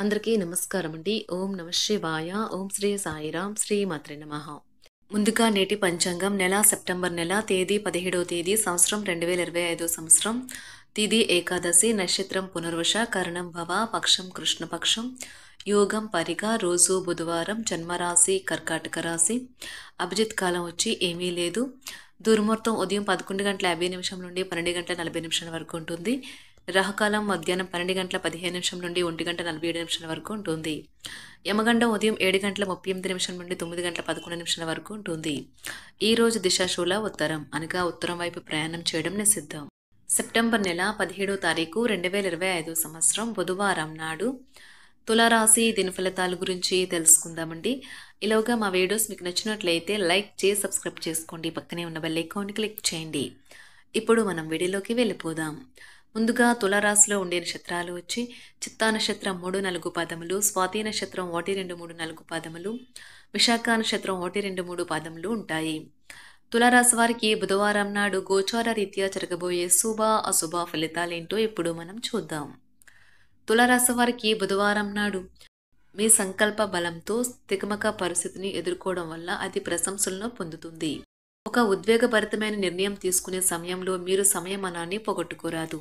అందరికీ నమస్కారం అండి. ఓం నమ శివాయ. ఓం శ్రీ సాయిరాం. శ్రీ మాత్రే నమః. ముందుగా నేటి పంచాంగం నెల సెప్టెంబర్ నెల తేదీ 17వ తేదీ సంవత్సరం 2025 సంవత్సరం తిథి ఏకాదశి నక్షత్రం పునర్వశ కరణం భవ పక్షం కృష్ణపక్షం యోగం పరిగ రోజు బుధవారం జన్మరాశి కర్కాటక రాశి అభిజిత్ కాలం వచ్చి ఏమీ లేదు. దుర్ముహూర్తం ఉదయం 11:50 నుండి 12:40 వరకు ఉంటుంది. రాహుకాలం మధ్యాహ్నం 12:15 నుండి 1:47 వరకు ఉంటుంది. యమగండం ఉదయం 7:38 నుండి 9:11 వరకు ఉంటుంది. ఈ రోజు దిశాశూల ఉత్తరం అనగా ఉత్తరం వైపు ప్రయాణం చేయడం నిషిద్ధం. సెప్టెంబర్ నెల 17వ తారీఖు 2025 సంవత్సరం బుధవారం నాడు తులారాశి దిన ఫలితాల గురించి తెలుసుకుందామండి. ఇలాగా మా వీడియోస్ మీకు నచ్చినట్లయితే లైక్ చేసి సబ్స్క్రైబ్ చేసుకోండి. పక్కనే ఉన్న బెల్ ఐకాన్ క్లిక్ చేయండి. ఇప్పుడు మనం వీడియోలోకి వెళ్ళిపోదాం. ముందుగా తులారాశిలో ఉండే నక్షత్రాలు వచ్చి చిత్తా నక్షత్రం 3-4 పాదములు, స్వాతి నక్షత్రం 1-2-3-4 పాదములు, విశాఖ నక్షత్రం 1-2-3 పాదములు ఉంటాయి. తులారాశి వారికి బుధవారం నాడు గోచార రీత్యా జరగబోయే శుభ అశుభ ఫలితాలేంటో ఇప్పుడు మనం చూద్దాం. తులారాశి వారికి బుధవారం నాడు మీ సంకల్ప బలంతో తికమక పరిస్థితిని ఎదుర్కోవడం వల్ల అది ప్రశంసలను పొందుతుంది. ఒక ఉద్వేగభరితమైన నిర్ణయం తీసుకునే సమయంలో మీరు సంయమనాన్ని పోగొట్టుకోరాదు.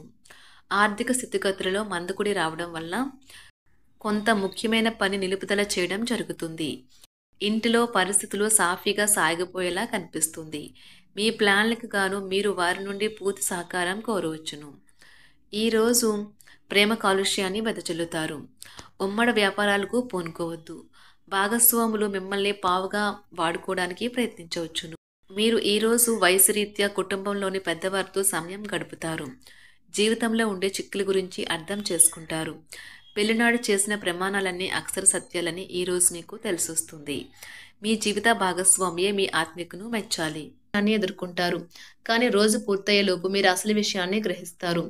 ఆర్థిక స్థితిగతులలో మందకుడి రావడం వల్ల కొంత ముఖ్యమైన పని నిలుపుదల చేయడం జరుగుతుంది. ఇంటిలో పరిస్థితులు సాఫీగా సాగిపోయేలా కనిపిస్తుంది. మీ ప్లాన్లకు గాను మీరు వారి నుండి పూర్తి సహకారం కోరవచ్చును. ఈరోజు ప్రేమ కాలుష్యాన్ని వెదజల్లుతారు. ఉమ్మడి వ్యాపారాలకు పూనుకోవద్దు. భాగస్వాములు మిమ్మల్ని పావుగా వాడుకోవడానికి ప్రయత్నించవచ్చును. మీరు ఈరోజు వయసు రీత్యా కుటుంబంలోని పెద్దవారితో సమయం గడుపుతారు. జీవితంలో ఉండే చిక్కుల గురించి అర్థం చేసుకుంటారు. పెళ్లినాడు చేసిన ప్రమాణాలన్నీ అక్షర సత్యాలని ఈరోజు మీకు తెలిసొస్తుంది. మీ జీవిత భాగస్వామియే మీ ఆత్మీయతను మెచ్చాలి అని ఎదుర్కొంటారు. కానీ రోజు పూర్తయ్యేలోపు మీరు అసలు విషయాన్ని గ్రహిస్తారు.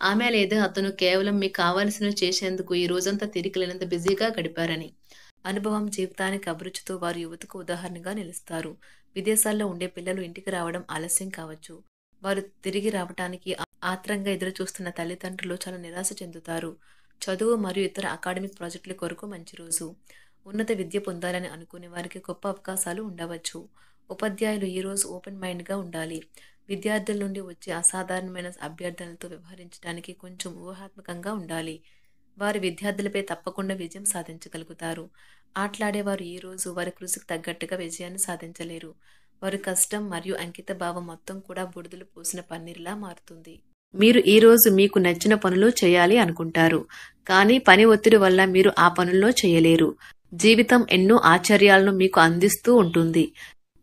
ఆమె లేదా అతను కేవలం మీకు కావాల్సినవి చేసేందుకు ఈ రోజంతా తిరిగిలేనంత బిజీగా గడిపారని. అనుభవం జీవితానికి అభిరుచితో వారు యువతకు ఉదాహరణగా నిలుస్తారు. విదేశాల్లో ఉండే పిల్లలు ఇంటికి రావడం ఆలస్యం కావచ్చు. వారు తిరిగి రావటానికి ఆత్రంగా ఎదురు చూస్తున్న తల్లిదండ్రులు చాలా నిరాశ చెందుతారు. చదువు మరియు ఇతర అకాడమిక్ ప్రాజెక్టుల కొరకు మంచి రోజు. ఉన్నత విద్య పొందాలని అనుకునే వారికి గొప్ప అవకాశాలు ఉండవచ్చు. ఉపాధ్యాయులు ఈరోజు ఓపెన్ మైండ్గా ఉండాలి. విద్యార్థుల నుండి వచ్చే అసాధారణమైన అభ్యర్థనలతో వ్యవహరించడానికి కొంచెం ఊహాత్మకంగా ఉండాలి. వారి విద్యార్థులపై తప్పకుండా విజయం సాధించగలుగుతారు. ఆటలాడేవారు ఈరోజు వారి కృషికి తగ్గట్టుగా విజయాన్ని సాధించలేరు. వారి కష్టం మరియు అంకిత భావం మొత్తం కూడా బుడిదలు పోసిన పన్నీరులా మారుతుంది. మీరు ఈరోజు మీకు నచ్చిన పనులు చేయాలి అనుకుంటారు. కానీ పని ఒత్తిడి వల్ల మీరు ఆ పనుల్లో చేయలేరు. జీవితం ఎన్నో ఆశ్చర్యాలను మీకు అందిస్తూ ఉంటుంది.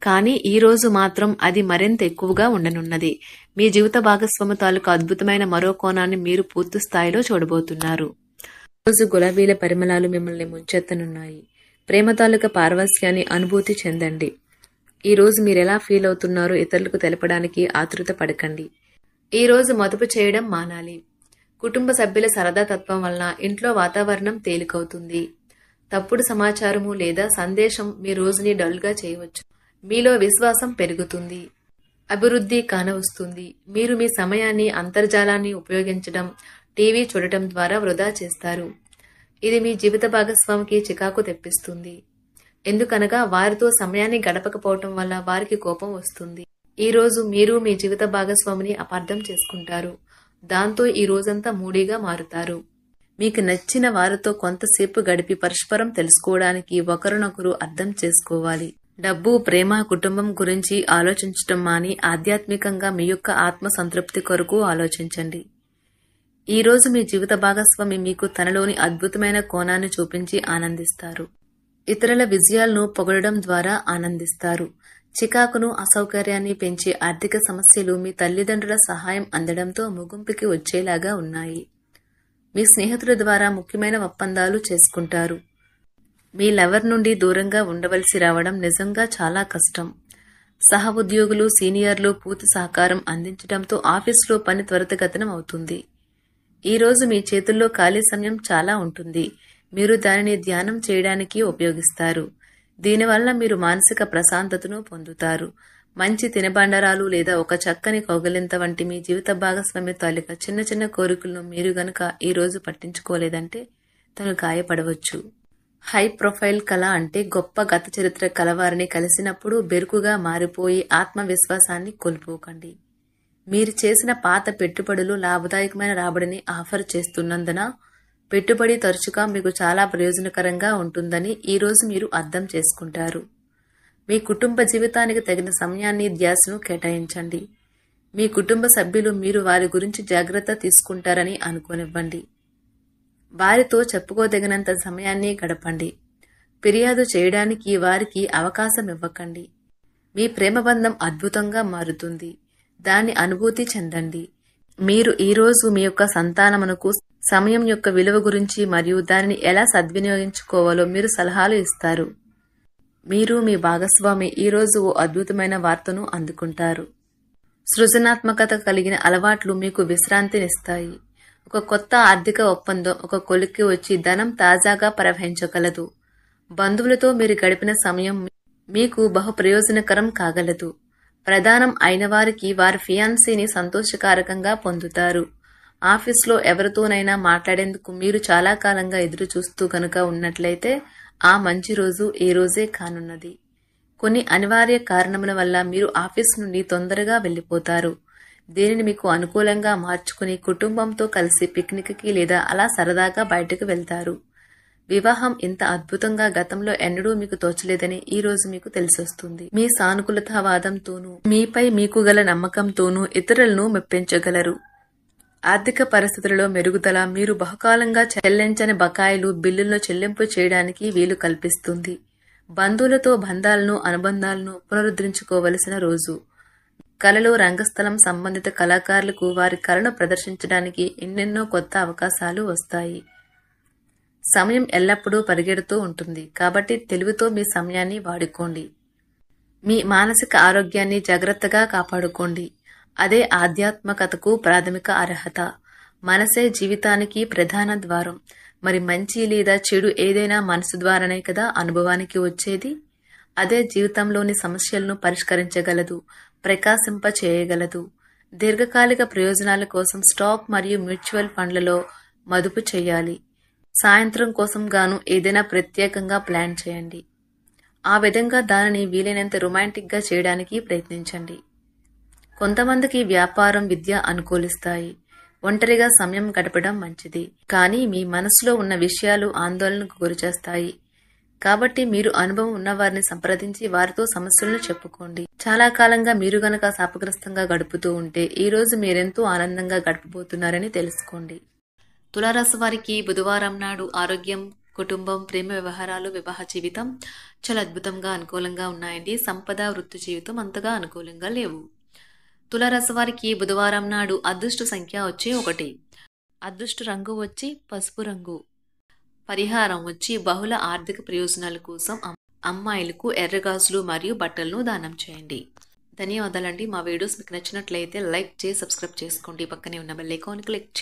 కానీ ఈ రోజు మాత్రం అది మరింత ఎక్కువగా ఉండనున్నది. మీ జీవిత భాగస్వామి తాలూకు అద్భుతమైన మరో కోణాన్ని మీరు పూర్తి స్థాయిలో చూడబోతున్నారు. రోజు గులాబీల పరిమళాలు మిమ్మల్ని ముంచెత్తనున్నాయి. ప్రేమ తాలూకా పారవస్యాన్ని అనుభూతి చెందండి. ఈ రోజు మీరెలా ఫీల్ అవుతున్నారో ఇతరులకు తెలపడానికి ఆతృత పడకండి. ఈ రోజు మదుపు చేయడం మానాలి. కుటుంబ సభ్యుల సరదా తత్వం వలన ఇంట్లో వాతావరణం తేలికవుతుంది. తప్పుడు సమాచారము లేదా సందేశం మీ రోజుని డల్గా చేయవచ్చు. మీలో విశ్వాసం పెరుగుతుంది. అభివృద్ధి కానవస్తుంది. మీరు మీ సమయాన్ని అంతర్జాలాన్ని ఉపయోగించడం, టీవీ చూడటం ద్వారా వృధా చేస్తారు. ఇది మీ జీవిత భాగస్వామికి చికాకు తెప్పిస్తుంది. ఎందుకనగా వారితో సమయాన్ని గడపకపోవటం వల్ల వారికి కోపం వస్తుంది. ఈ రోజు మీరు మీ జీవిత భాగస్వామిని అపార్థం చేసుకుంటారు. దాంతో ఈ రోజంతా మూడీగా మారుతారు. మీకు నచ్చిన వారితో కొంతసేపు గడిపి పరస్పరం తెలుసుకోవడానికి ఒకరినొకరు అర్థం చేసుకోవాలి. డబ్బు, ప్రేమ, కుటుంబం గురించి ఆలోచించటం మాని ఆధ్యాత్మికంగా మీ యొక్క ఆత్మ సంతృప్తి కొరకు ఆలోచించండి. ఈ రోజు మీ జీవిత భాగస్వామి మీకు తనలోని అద్భుతమైన కోణాన్ని చూపించి ఆనందిస్తారు. ఇతరుల విజయాలను పొగడడం ద్వారా ఆనందిస్తారు. చికాకును, అసౌకర్యాన్ని పెంచే ఆర్థిక సమస్యలు మీ తల్లిదండ్రుల సహాయం అందడంతో ముగింపుకి వచ్చేలాగా ఉన్నాయి. మీ స్నేహితుల ద్వారా ముఖ్యమైన ఒప్పందాలు చేసుకుంటారు. మీ లవర్ నుండి దూరంగా ఉండవలసి రావడం నిజంగా చాలా కష్టం. సహ ఉద్యోగులు, సీనియర్లు పూర్తి సహకారం అందించడంతో ఆఫీసులో పని త్వరితగతిన అవుతుంది. ఈ రోజు మీ చేతుల్లో ఖాళీ సమయం చాలా ఉంటుంది. మీరు దానిని ధ్యానం చేయడానికి ఉపయోగిస్తారు. దీనివల్ల మీరు మానసిక ప్రశాంతతను పొందుతారు. మంచి తినబండరాలు లేదా ఒక చక్కని కౌగిలింత వంటి మీ జీవిత భాగస్వామి తాలూకా చిన్న చిన్న కోరికలను మీరు గనక ఈ రోజు పట్టించుకోలేదంటే తను గాయపడవచ్చు. హై ప్రొఫైల్ కళ అంటే గొప్ప గత చరిత్ర కలవారిని కలిసినప్పుడు బెరుకుగా మారిపోయి ఆత్మవిశ్వాసాన్ని కోల్పోకండి. మీరు చేసిన పాత పెట్టుబడులు లాభదాయకమైన రాబడిని ఆఫర్ చేస్తున్నందున పెట్టుబడి తరచుగా మీకు చాలా ప్రయోజనకరంగా ఉంటుందని ఈరోజు మీరు అర్థం చేసుకుంటారు. మీ కుటుంబ జీవితానికి తగిన సమయాన్ని ధ్యాసను కేటాయించండి. మీ కుటుంబ సభ్యులు మీరు వారి గురించి జాగ్రత్త తీసుకుంటారని అనుకోనివ్వండి. వారితో చెప్పుకోదగినంత సమయాన్ని గడపండి. ఫిర్యాదు చేయడానికి వారికి అవకాశం ఇవ్వకండి. మీ ప్రేమబంధం అద్భుతంగా మారుతుంది. దాన్ని అనుభూతి చెందండి. మీరు ఈరోజు మీ యొక్క సంతానమునకు సమయం యొక్క విలువ గురించి మరియు దానిని ఎలా సద్వినియోగించుకోవాలో మీరు సలహాలు ఇస్తారు. మీరు మీ భాగస్వామి ఈరోజు ఓ అద్భుతమైన వార్తను అందుకుంటారు. సృజనాత్మకత కలిగిన అలవాట్లు మీకు విశ్రాంతినిస్తాయి. ఒక కొత్త ఆర్థిక ఒప్పందం ఒక కొలిక్కి వచ్చి ధనం తాజాగా ప్రవహించగలదు. బంధువులతో మీరు గడిపిన సమయం మీకు బహు ప్రయోజనకరం కాగలదు. ప్రధానం అయిన వారికి వారి ఫియాన్సీని సంతోషకారకంగా పొందుతారు. ఆఫీస్లో ఎవరితోనైనా మాట్లాడేందుకు మీరు చాలా కాలంగా ఎదురు చూస్తూ గనుక ఉన్నట్లయితే ఆ మంచి రోజు ఈ రోజే కానున్నది. కొన్ని అనివార్య కారణముల వల్ల మీరు ఆఫీస్ నుండి తొందరగా వెళ్లిపోతారు. దీనిని మీకు అనుకూలంగా మార్చుకుని కుటుంబంతో కలిసి పిక్నిక్కి లేదా అలా సరదాగా బయటకు వెళ్తారు. వివాహం ఇంత అద్భుతంగా గతంలో ఎన్నడూ మీకు తోచలేదని ఈ రోజు మీకు తెలిసొస్తుంది. మీ సానుకూలతావాదంతోనూ మీపై మీకు గల నమ్మకంతోనూ ఇతరులను మెప్పించగలరు. ఆర్థిక పరిస్థితులలో మెరుగుదల మీరు బహుకాలంగా చెల్లించని బకాయిలు బిల్లులను చెల్లింపు చేయడానికి వీలు కల్పిస్తుంది. బంధువులతో బంధాలను అనుబంధాలను పునరుద్ధరించుకోవలసిన రోజు. కళలు రంగస్థలం సంబంధిత కళాకారులకు వారి కళను ప్రదర్శించడానికి ఎన్నెన్నో కొత్త అవకాశాలు వస్తాయి. సమయం ఎల్లప్పుడూ పరిగెడుతూ ఉంటుంది కాబట్టి తెలివితో మీ సమయాన్ని వాడుకోండి. మీ మానసిక ఆరోగ్యాన్ని జాగ్రత్తగా కాపాడుకోండి. అదే ఆధ్యాత్మికతకు ప్రాథమిక అర్హత. మనసే జీవితానికి ప్రధాన ద్వారం. మరి మంచి లేదా చెడు ఏదైనా మనసు ద్వారానే కదా అనుభవానికి వచ్చేది. అదే జీవితంలోని సమస్యలను పరిష్కరించగలదు, ప్రకాశింప చేయగలదు. దీర్ఘకాలిక ప్రయోజనాల కోసం స్టాక్ మరియు మ్యూచువల్ ఫండ్లలో మదుపు చేయాలి. సాయంత్రం కోసం గాను ఏదైనా ప్రత్యేకంగా ప్లాన్ చేయండి. ఆ విధంగా దానిని వీలైనంత రొమాంటిక్గా చేయడానికి ప్రయత్నించండి. కొంతమందికి వ్యాపారం, విద్య అనుకూలిస్తాయి. ఒంటరిగా సమయం గడపడం మంచిది. కానీ మీ మనసులో ఉన్న విషయాలు ఆందోళనకు గురిచేస్తాయి. కాబట్టి మీరు అనుభవం ఉన్నవారిని సంప్రదించి వారితో సమస్యలను చెప్పుకోండి. చాలా కాలంగా మీరు గనక శాపగ్రస్తంగా గడుపుతూ ఉంటే ఈ రోజు మీరెంతో ఆనందంగా గడపబోతున్నారని తెలుసుకోండి. తులారాశి వారికి బుధవారం నాడు ఆరోగ్యం, కుటుంబం, ప్రేమ వ్యవహారాలు, వివాహ జీవితం చాలా అద్భుతంగా అనుకూలంగా ఉన్నాయండి. సంపద, వృత్తి జీవితం అంతగా అనుకూలంగా లేవు. తులారాశి వారికి బుధవారం నాడు అదృష్ట సంఖ్య వచ్చి 1. అదృష్ట రంగు వచ్చి పసుపు రంగు. పరిహారం వచ్చి బహుళ ఆర్థిక ప్రయోజనాల కోసం అమ్మాయిలకు ఎర్రగాజులు మరియు బట్టలను దానం చేయండి. ధన్యవాదాలండి. మా వీడియోస్ మీకు నచ్చినట్లయితే లైక్ చేసి సబ్స్క్రైబ్ చేసుకోండి. పక్కనే ఉన్న బెల్ ఐకాన్ క్లిక్ చేయండి.